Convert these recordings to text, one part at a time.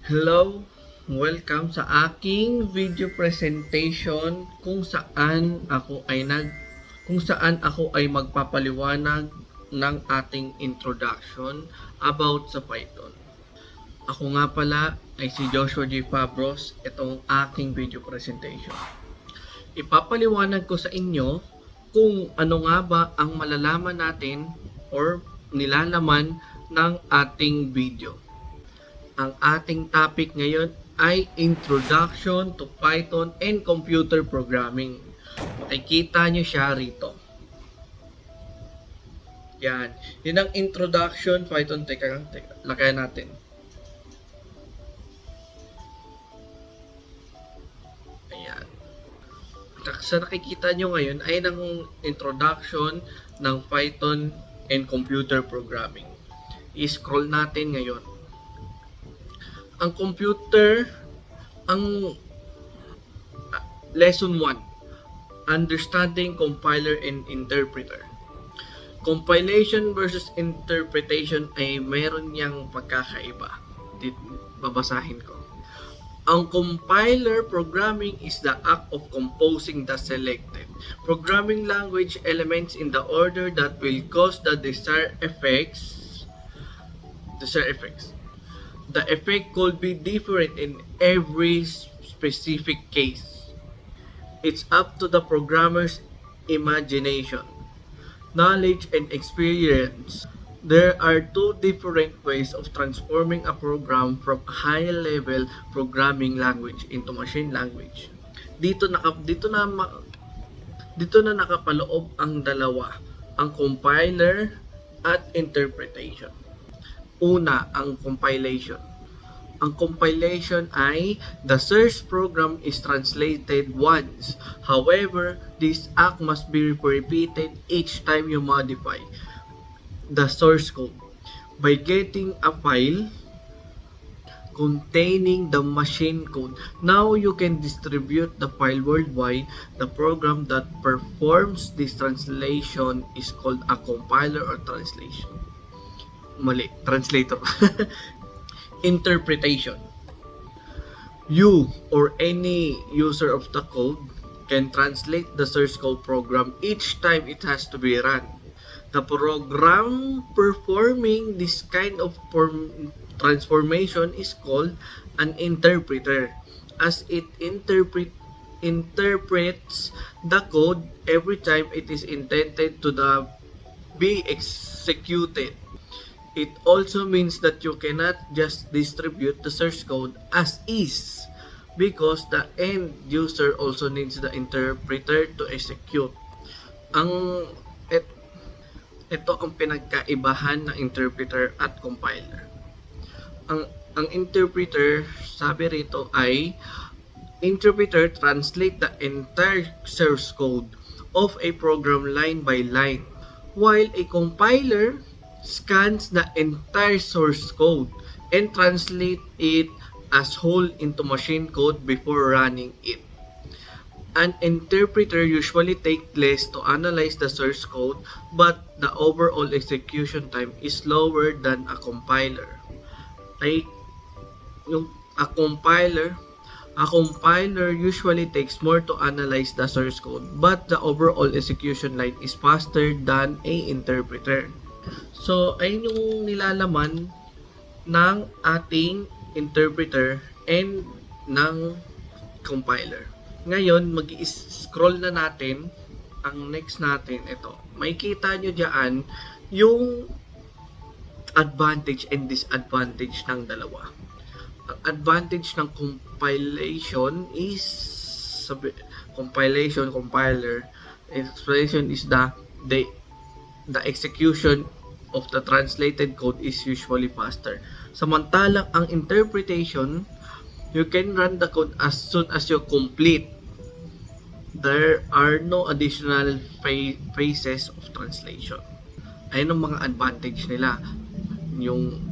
Hello, welcome sa aking video presentation kung saan ako ay magpapaliwanag ng ating introduction about sa Python. Ako nga pala ay si Joshua J. Fabros, itong aking video presentation. Ipapaliwanag ko sa inyo kung ano nga ba ang malalaman natin or nilalaman ng ating video. Ang ating topic ngayon ay Introduction to Python and Computer Programming. Makikita nyo siya rito. Yan. Yun ang Introduction Python. Teka, lakayan natin. Ayan. Sa nakikita nyo ngayon ay ng Introduction ng Python and Computer Programming. I-scroll natin ngayon. Ang computer, ang lesson 1, understanding compiler and interpreter. Compilation versus interpretation ay meron niyang pagkakaiba. Babasahin ko. Ang compiler programming is the act of composing the selected programming language elements in the order that will cause the desired effects. The effect could be different in every specific case. It's up to the programmer's imagination, knowledge, and experience. There are two different ways of transforming a program from a high-level programming language into machine language. Dito na nakapaloob ang dalawa, ang compiler at interpretation. Una, ang compilation. Ang compilation ay the source program is translated once. However, this act must be repeated each time you modify the source code. By getting a file containing the machine code, now you can distribute the file worldwide. The program that performs this translation is called a compiler or translator. Interpretation. You or any user of the code can translate the source code program each time it has to be run. The program performing this kind of transformation is called an interpreter, as it interprets the code every time it is intended to be executed. It also means that you cannot just distribute the source code as is, because the end user also needs the interpreter to execute. Ito ang pinagkaibahan ng interpreter at compiler. Ang interpreter, sabi rito ay, interpreter translate the entire source code of a program line by line, while a compiler scans the entire source code and translate it as whole into machine code before running it. An interpreter usually takes less to analyze the source code, but the overall execution time is lower than a compiler. A compiler usually takes more to analyze the source code, but the overall execution line is faster than a interpreter. So, ayun yung nilalaman ng ating interpreter and ng compiler. Ngayon, mag-scroll na natin. Ang next natin, ito. Makikita nyo dyan yung advantage and disadvantage ng dalawa. Ang advantage ng compilation is compiler. Explanation is the execution of the translated code is usually faster. Samantalang ang interpretation, you can run the code as soon as you complete. There are no additional phases of translation. Ayun ang mga advantage nila, yung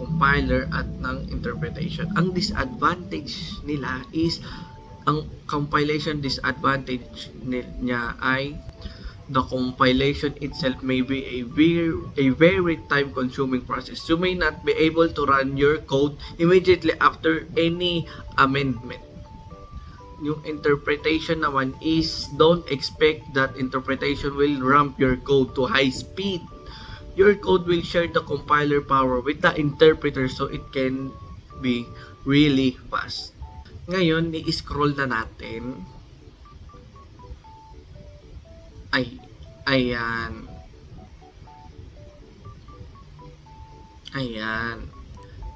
compiler at ng interpretation. Ang disadvantage nila is, ang compilation disadvantage niya ay the compilation itself may be a very time-consuming process. You may not be able to run your code immediately after any amendment. Yung interpretation naman is don't expect that interpretation will ramp your code to high speed. Your code will share the compiler power with the interpreter so it can be really fast. Ngayon, i-scroll na natin. Ayan.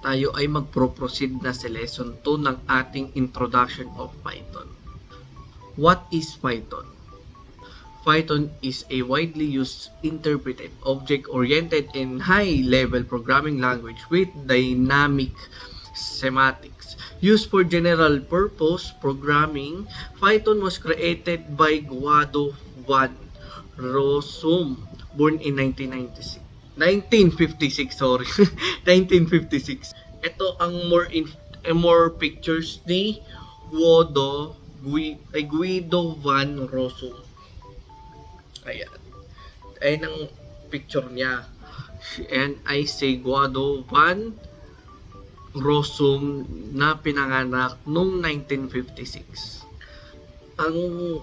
Tayo ay magpro-proceed na sa lesson 2 ng ating Introduction of Python. What is Python? Python is a widely used, interpreted, object-oriented, and high-level programming language with dynamic semantics. Used for general-purpose programming, Python was created by Guado van Rossum, born in 1956. 1956. Ito ang more pictures ni Guido van Rossum. Ayan ang picture niya. And I say Guido van Rossum na pinanganak noong 1956. Ang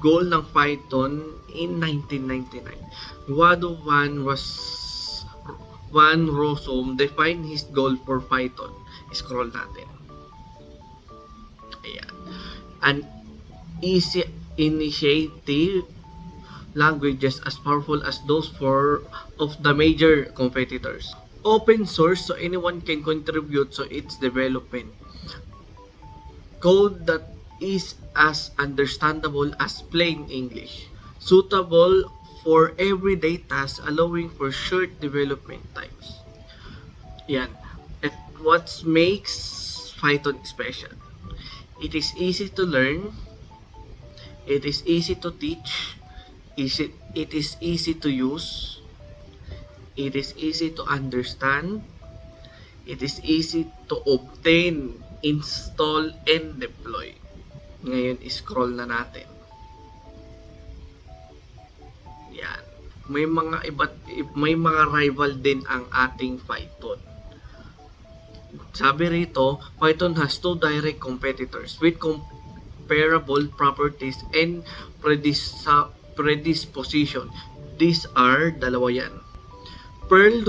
goal ng Python in 1999. Guido van Rossum defined his goal for Python. Scroll natin. Ayan. An easy initiative languages as powerful as those of the major competitors. Open source so anyone can contribute to its development. Code that is as understandable as plain English. Suitable for everyday tasks, allowing for short development times. Yan. At what makes Python special? It is easy to learn. It is easy to teach. It is easy to use. It is easy to understand. It is easy to obtain, install, and deploy. Ngayon, scroll na natin. Yan. May mga rival din ang ating Python. Sabi rito, Python has two direct competitors with comparable properties and predisposition. These are dalawa yan. Perl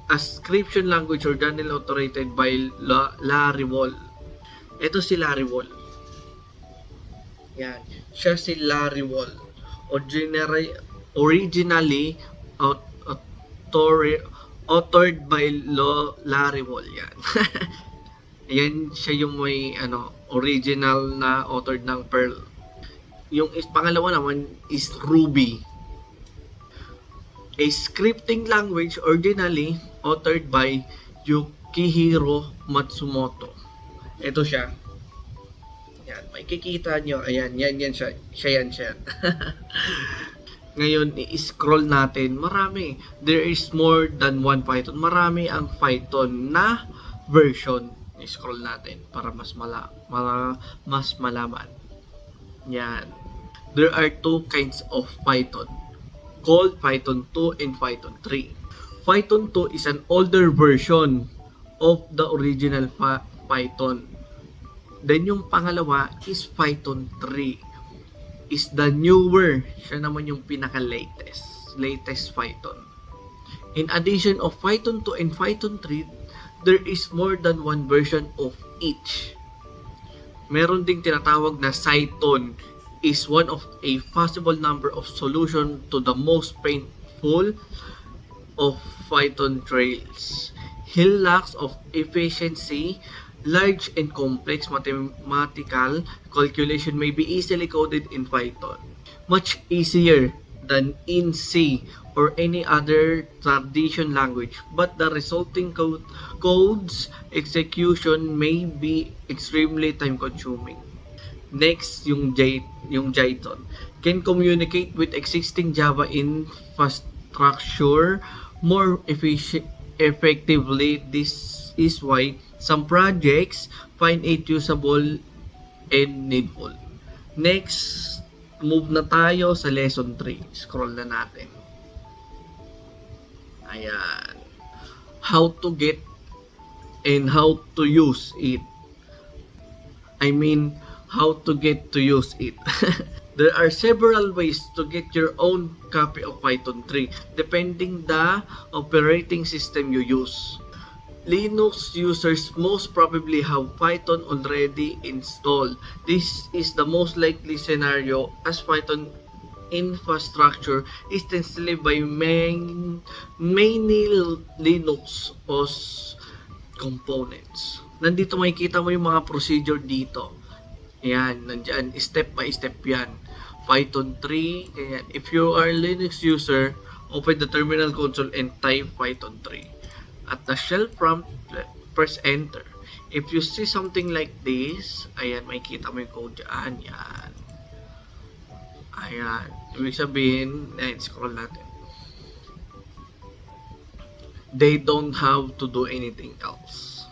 a scription language originally authored by Larry Wall. Ito si Larry Wall. Yan. Siya si Larry Wall. Originally authored by Larry Wall. Yan. Yan siya yung may original na author ng Perl. Yung pangalawa naman is Ruby. A scripting language originally authored by Yukihiro Matsumoto. Ito siya. Yan, makikita nyo. Ayan, yan siya. Siya yan. Ngayon, i-scroll natin. Marami. There is more than one Python. Marami ang Python na version. I-scroll natin para mas malaman. Yan. There are two kinds of Python, called Python 2 and Python 3. Python 2 is an older version of the original Python. Then yung pangalawa is Python 3. Is the newer, siya naman yung latest Python. In addition of Python 2 and Python 3, there is more than one version of each. Meron ding tinatawag na Cython, is one of a possible number of solution to the most painful of Python trails. Hill lacks of efficiency, large and complex mathematical calculation may be easily coded in Python. Much easier than in C or any other tradition language, but the resulting code's execution may be extremely time-consuming. Next, yung Jython can communicate with existing Java infrastructure more effectively. This is why some projects find it usable and needful. Next, move na tayo sa lesson 3. Scroll na natin. Ayan. How to get and how to use it. I mean, how to get to use it. There are several ways to get your own copy of Python 3 depending the operating system you use. Linux users most probably have Python already installed. This is the most likely scenario as Python infrastructure is extensively by many Linux OS components. Nandito makikita mo yung mga procedure dito. Ayan, nandyan, step by step yan. Python 3, ayan. If you are a Linux user, open the terminal console and type Python 3. At the shell prompt, press enter. If you see something like this, ayan, makikita mo yung code dyan, yan. Ayan, ibig sabihin, ayan, scroll natin. They don't have to do anything else.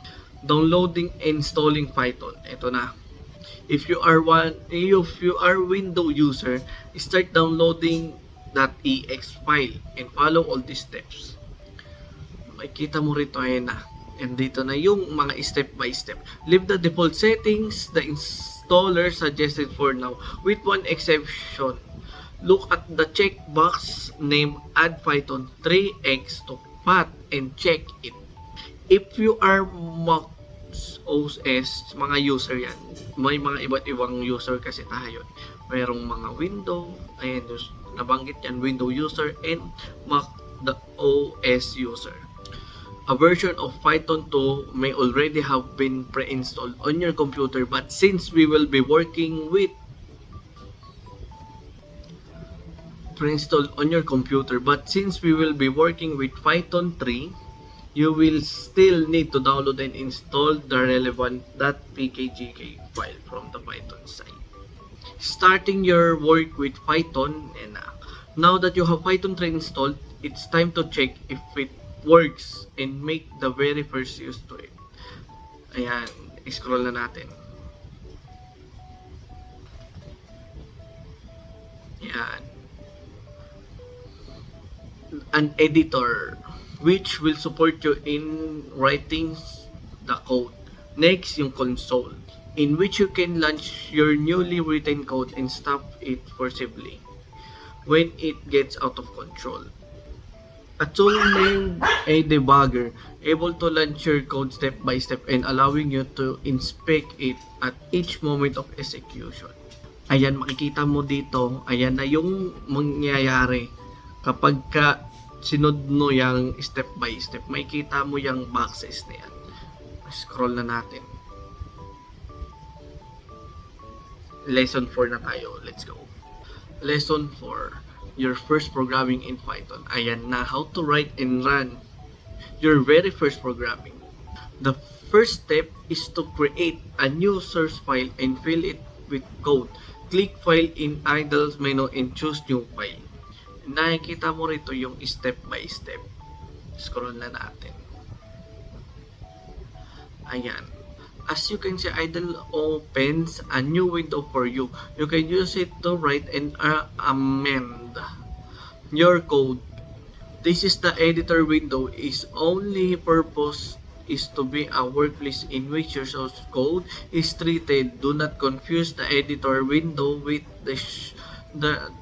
Downloading and installing Python, ito na. If you are Windows user, start downloading .ex file and follow all these steps. Makikita mo rito, ayan na. And dito na yung mga step by step. Leave the default settings the installer suggested for now, with one exception. Look at the checkbox named Add Python 3x to path and check it. If you are Mac OS, mga user yan. May mga iba't ibang user kasi tayo. Mayroong mga Windows, ayan, nabanggit yan, Windows user and Mac OS user. A version of Python 2 may already have been pre-installed on your computer, but since we will be working with Python 3, you will still need to download and install the relevant .pkgk file from the Python site. Starting your work with Python, and now that you have Python 3 installed, it's time to check if it works and make the very first use to it. Ayan, scroll na natin. Ayan. An editor which will support you in writing the code. Next, yung console, in which you can launch your newly written code and stop it forcibly when it gets out of control. A tool named a debugger, able to launch your code step by step and allowing you to inspect it at each moment of execution. Ayan, makikita mo dito, ayan na yung mangyayari kapag sinod mo yung step by step. Makikita mo yung boxes na yan. Scroll na natin. Lesson 4 na tayo. Let's go. Lesson 4. Your first programming in Python. Ayan na, how to write and run your very first programming. The first step is to create a new source file and fill it with code. Click File in Idle menu and choose New File. Nakikita mo rito yung step by step. Scroll na natin. Ayan. As you can see, Idle opens a new window for you. You can use it to write and amend your code. This is the editor window. Its only purpose is to be a workplace in which your source code is treated. Do not confuse the editor window with the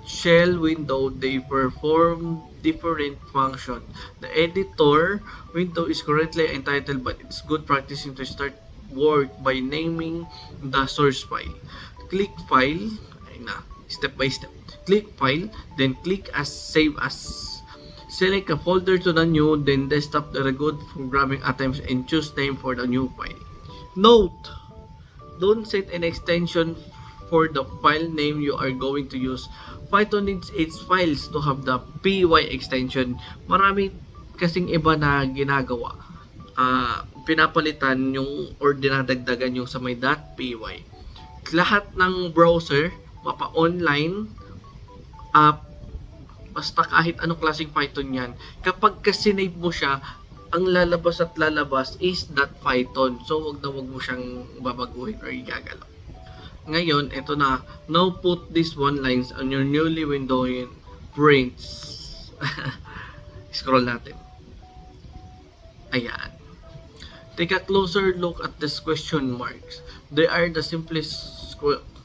shell window. They perform different function. The editor window is currently entitled, but it's good practicing to start work by naming the source file. Click File, ayun na, step by step. Click File, then click as Save As. Select a folder to the new, then desktop the good programming items and choose name for the new file. Note: don't set an extension for the file name you are going to use. Python needs its files to have the py extension. Marami kasing iba na ginagawa. Pinapalitan yung or dinadagdagan yung sa may .py. Lahat ng browser, mapa-online, app, basta kahit anong klaseng Python yan, kapag kasinave mo siya, ang lalabas at lalabas is .python. So, wag na wag mo siyang babaguhin or igagalaw. Ngayon, ito na. Now put these one lines on your newly windowed prints. Scroll natin. Ayan. Take a closer look at these question marks. They are the simplest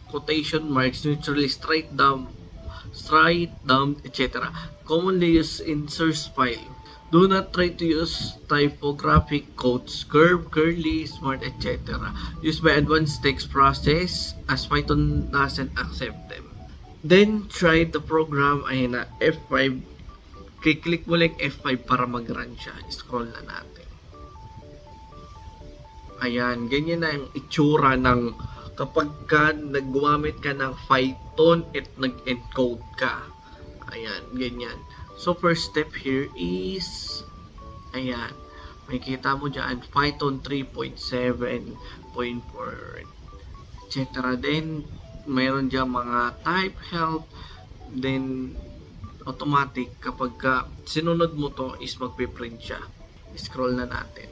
quotation marks, neutrally straight down, etc. Commonly used in source file. Do not try to use typographic codes, curve, curly, smart, etc. Used by advanced text process as Python doesn't accept them. Then try the program. Ayan na, F5. Click mo lang F5 para mag-run siya. Scroll na natin. Ayan, ganyan na yung itsura ng kapag ka naggumamit ka ng Python at nag-encode ka. Ayan, ganyan. So, first step here is, ayan, makikita mo dyan, Python 3.7.4, etc. Then, mayroon dyan mga type, help, then, automatic, kapag ka sinunod mo to is magpiprint siya. Scroll na natin.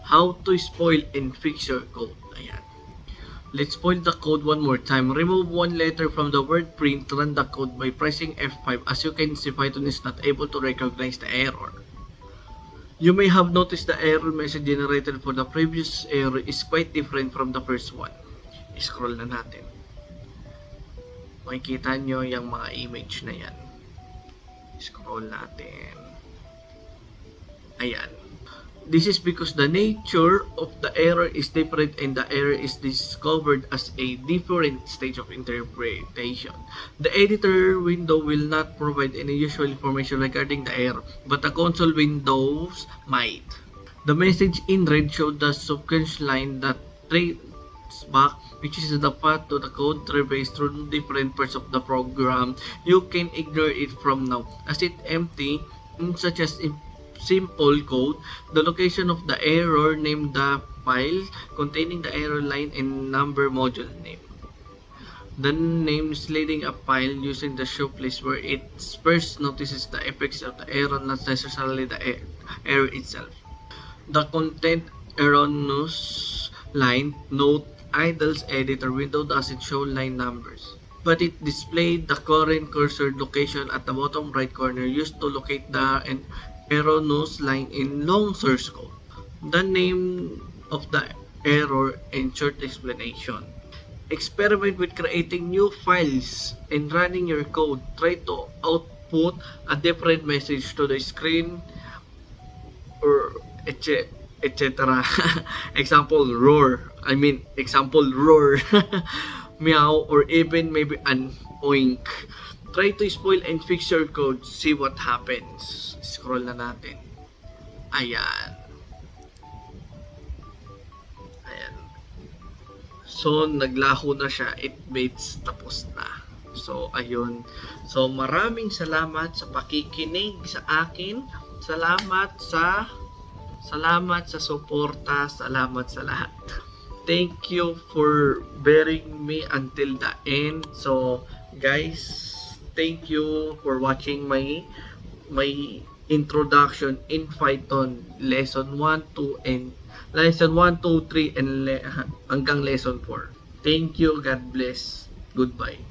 How to spoil and fix your code. Ayan. Let's spoil the code one more time. Remove one letter from the word print. Run the code by pressing F5. As you can see, Python is not able to recognize the error. You may have noticed the error message generated for the previous error is quite different from the first one. Scroll na natin. Makikita nyo yung mga image na yan. Scroll natin. Ayan. This is because the nature of the error is different and the error is discovered as a different stage of interpretation. The editor window will not provide any useful information regarding the error, but the console windows might. The message in red shows the sequence line that traces back, which is the path to the code trace through different parts of the program. You can ignore it from now, as it empty, such as simple code, the location of the error, name the file containing the error line, and number module name. The name is leading a file using the show place where it first notices the effects of the error, not necessarily the error itself. The content erroneous line note idles editor window doesn't show line numbers, but it displayed the current cursor location at the bottom right corner used to locate the erroneous line in long source code. The name of the error and short explanation. Experiment with creating new files and running your code. Try to output a different message to the screen or etc. Example roar. Meow, or even maybe an oink. Try to spoil and fix your code. See what happens. Scroll na natin. Ayan. Ayan. So, naglaho na siya. It means tapos na. So, ayun. So, maraming salamat sa pakikinig sa akin. Salamat sa suporta. Salamat sa lahat. Thank you for bearing me until the end. So, guys, thank you for watching my introduction in Python lesson 1, 2, 3 and hanggang lesson 4. Thank you. God bless. Goodbye.